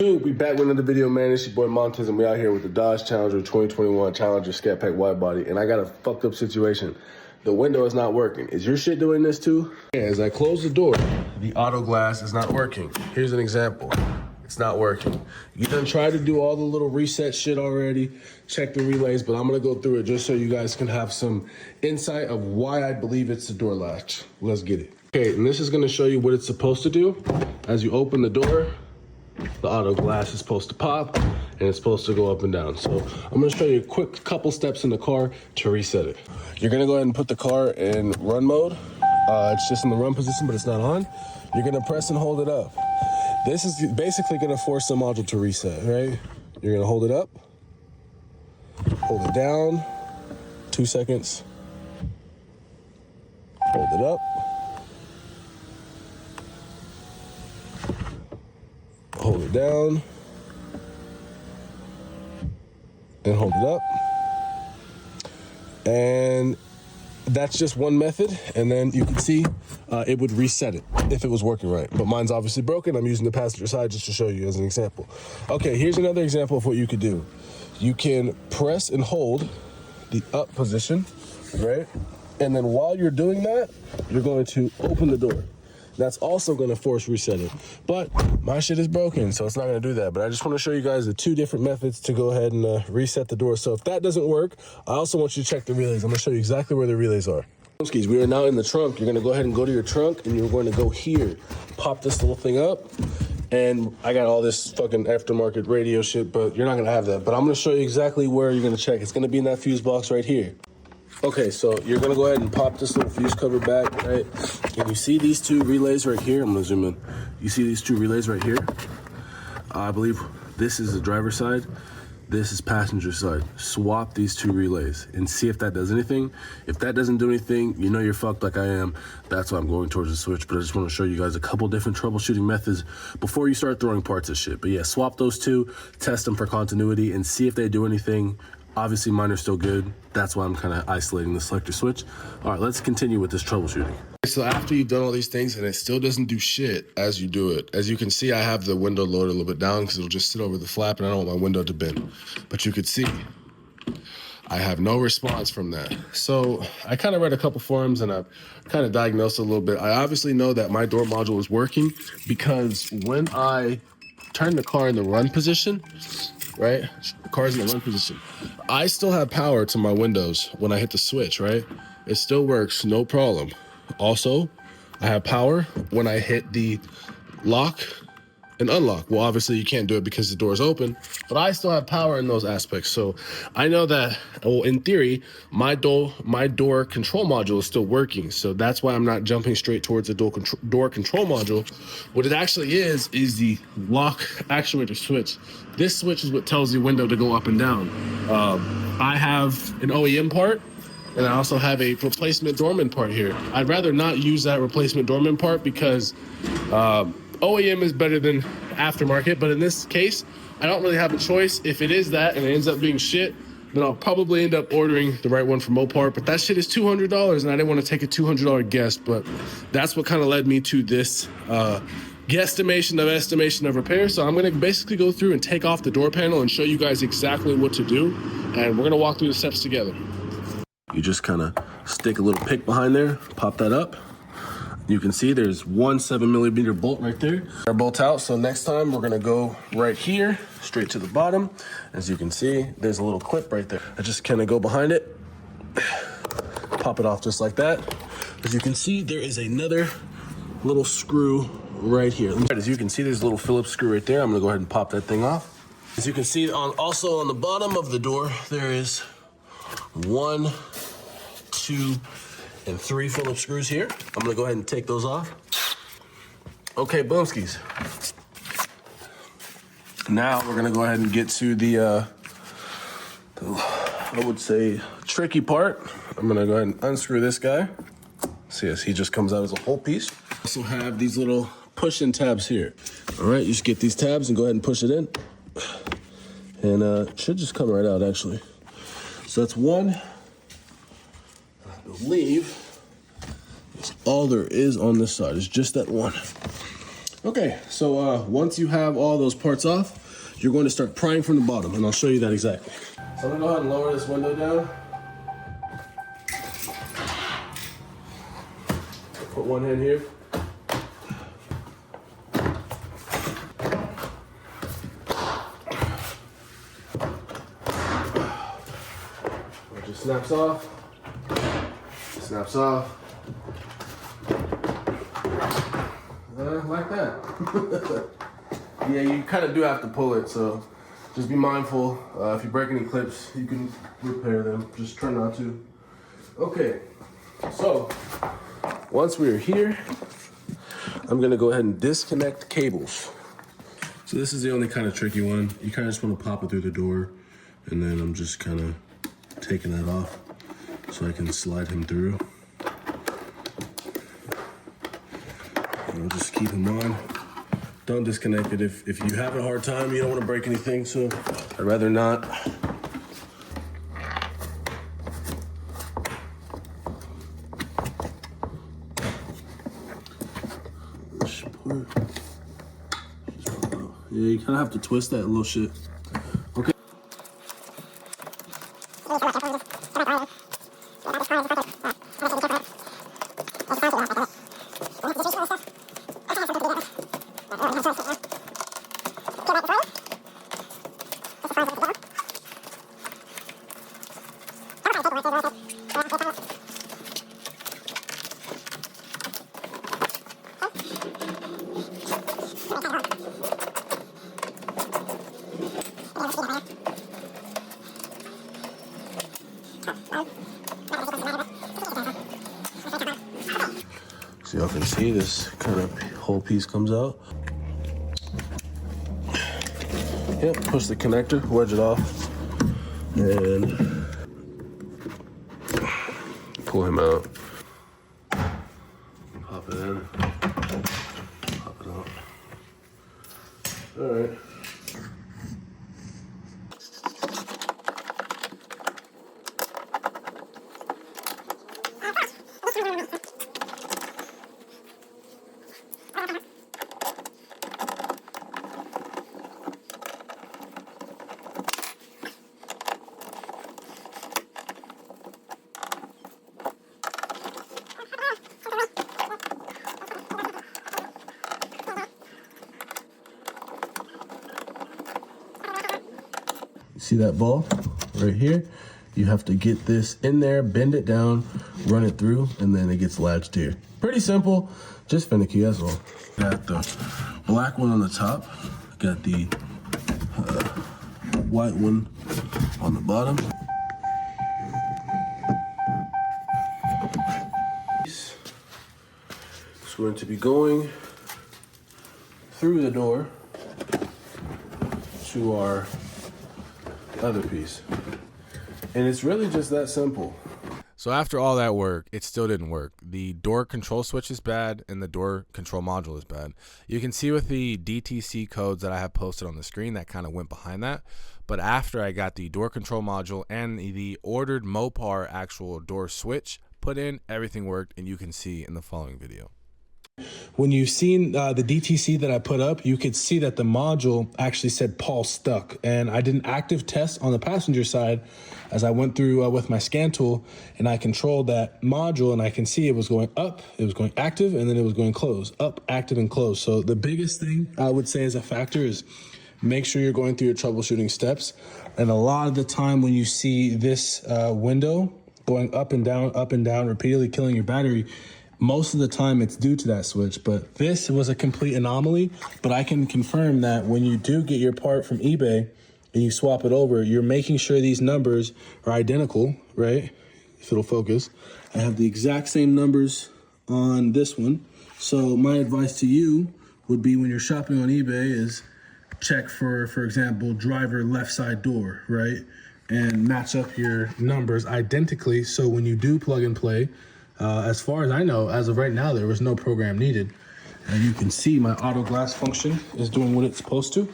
Dude, we back with another video, man. It's your boy Montez, and we out here with the Dodge Challenger 2021 Challenger Scat Pack Wide Body, and I got a fucked up situation. The window is not working. Is your shit doing this too? As I close the door, the auto glass is not working. Here's an example. It's not working. You done tried to do all the little reset shit already, check the relays, but I'm gonna go through it just so you guys can have some insight of why I believe it's the door latch. Let's get it. Okay, and this is gonna show you what it's supposed to do. As you open the door, the auto glass is supposed to pop and it's supposed to go up and down. So I'm gonna show you a quick couple steps in the car to reset it. You're gonna go ahead and put the car in run mode. It's just in the run position, but it's not on. You're gonna press and hold it up. This is basically gonna force the module to reset, right? You're gonna hold it up, hold it down, 2 seconds, hold it up, hold it down, and hold it up. And that's just one method, and then you can see it would reset it if it was working right. But mine's obviously broken. I'm using the passenger side just to show you as an example. Okay, here's another example of what you could do. You can press and hold the up position, right? And then while you're doing that, you're going to open the door. That's also gonna force reset it. But my shit is broken, so it's not gonna do that. But I just wanna show you guys the two different methods to go ahead and reset the door. So if that doesn't work, I also want you to check the relays. I'm gonna show you exactly where the relays are. We are now in the trunk. You're gonna go ahead and go to your trunk, and you're going to go here. Pop this little thing up. And I got all this fucking aftermarket radio shit, but you're not gonna have that. But I'm gonna show you exactly where you're gonna check. It's gonna be in that fuse box right here. Okay, so you're gonna go ahead and pop this little fuse cover back, right? And you see these two relays right here. I'm gonna zoom in. You see these two relays right here? I believe this is the driver's side. This is passenger side. Swap these two relays and see if that does anything. If that doesn't do anything, you know you're fucked like I am. That's why I'm going towards the switch. But I just want to show you guys a couple different troubleshooting methods before you start throwing parts at shit. But yeah, swap those two, test them for continuity, and see if they do anything. Obviously, mine are still good. That's why I'm kind of isolating the selector switch. All right, let's continue with this troubleshooting. So after you've done all these things and it still doesn't do shit as you do it, as you can see, I have the window loaded a little bit down because it'll just sit over the flap and I don't want my window to bend. But you could see, I have no response from that. So I kind of read a couple forums and I've kind of diagnosed it a little bit. I obviously know that my door module is working because when I turn the car in the run position, right? The car's in the run position. I still have power to my windows when I hit the switch, right? It still works, no problem. Also, I have power when I hit the lock and unlock. Well, obviously you can't do it because the door's open, but I still have power in those aspects. So I know that, well, in theory, my door control module is still working. So that's why I'm not jumping straight towards the door control module. What it actually is the lock actuator switch. This switch is what tells the window to go up and down. I have an OEM part, and I also have a replacement doorman part here. I'd rather not use that replacement doorman part because OEM is better than aftermarket, but in this case, I don't really have a choice. If it is that and it ends up being shit, then I'll probably end up ordering the right one from Mopar, but that shit is $200 and I didn't want to take a $200 guess, but that's what kind of led me to this estimation of repair. So I'm gonna basically go through and take off the door panel and show you guys exactly what to do, and we're gonna walk through the steps together. You just kind of stick a little pick behind there, pop that up. You can see there's one 7mm bolt right there. Our bolt out, so next time we're gonna go right here, straight to the bottom. As you can see, there's a little clip right there. I just kind of go behind it, pop it off just like that. As you can see, there is another little screw right here. As you can see, there's a little Phillips screw right there. I'm gonna go ahead and pop that thing off. As you can see, also on the bottom of the door, there is 1, 2, and 3 Phillips screws here. I'm gonna go ahead and take those off. Okay, boomskis. Now we're gonna go ahead and get to the I would say, tricky part. I'm gonna go ahead and unscrew this guy. See, as he just comes out as a whole piece. Also have these little push-in tabs here. All right, you just get these tabs and go ahead and push it in. And it should just come right out, actually. So that's one. I believe that's all there is on this side. It's just that one. Okay, so once you have all those parts off, you're going to start prying from the bottom, and I'll show you that exactly. So I'm gonna go ahead and lower this window down. Put one hand here. It just snaps off. Snaps off. Like that. Yeah, you kind of do have to pull it, so just be mindful. If you break any clips, you can repair them. Just try not to. Okay, so once we're here, I'm gonna go ahead and disconnect cables. So this is the only kind of tricky one. You kind of just want to pop it through the door, and then I'm just kind of taking that off so I can slide him through. And I'll just keep him on. Don't disconnect it. If you have a hard time, you don't want to break anything, so I'd rather not. Yeah, you kind of have to twist that little shit. Okay. So y'all can see this kind of whole piece comes out. Yep, push the connector, wedge it off, and pull him out. Pop it in, pop it out. All right. See that ball right here? You have to get this in there, bend it down, run it through, and then it gets latched here. Pretty simple, just finicky, that's all. Got the black one on the top, got the white one on the bottom. It's going to be going through the door to our other piece. And it's really just that simple. So after all that work, it still didn't work. The door control switch is bad and the door control module is bad. You can see with the DTC codes that I have posted on the screen that kind of went behind that. But after I got the door control module and the ordered Mopar actual door switch put in, everything worked, and you can see in the following video. When you've seen the DTC that I put up, you could see that the module actually said Paul stuck. And I did an active test on the passenger side as I went through with my scan tool, and I controlled that module, and I can see it was going up, it was going active, and then it was going close, up, active, and close. So the biggest thing I would say as a factor is make sure you're going through your troubleshooting steps. And a lot of the time when you see this window going up and down, repeatedly killing your battery, most of the time it's due to that switch. But this was a complete anomaly. But I can confirm that when you do get your part from eBay and you swap it over, you're making sure these numbers are identical, right? If it'll focus. I have the exact same numbers on this one. So my advice to you would be when you're shopping on eBay is check for example, driver left side door, right? And match up your numbers identically. So when you do plug and play, as far as I know, as of right now, there was no program needed. And you can see my auto glass function is doing what it's supposed to.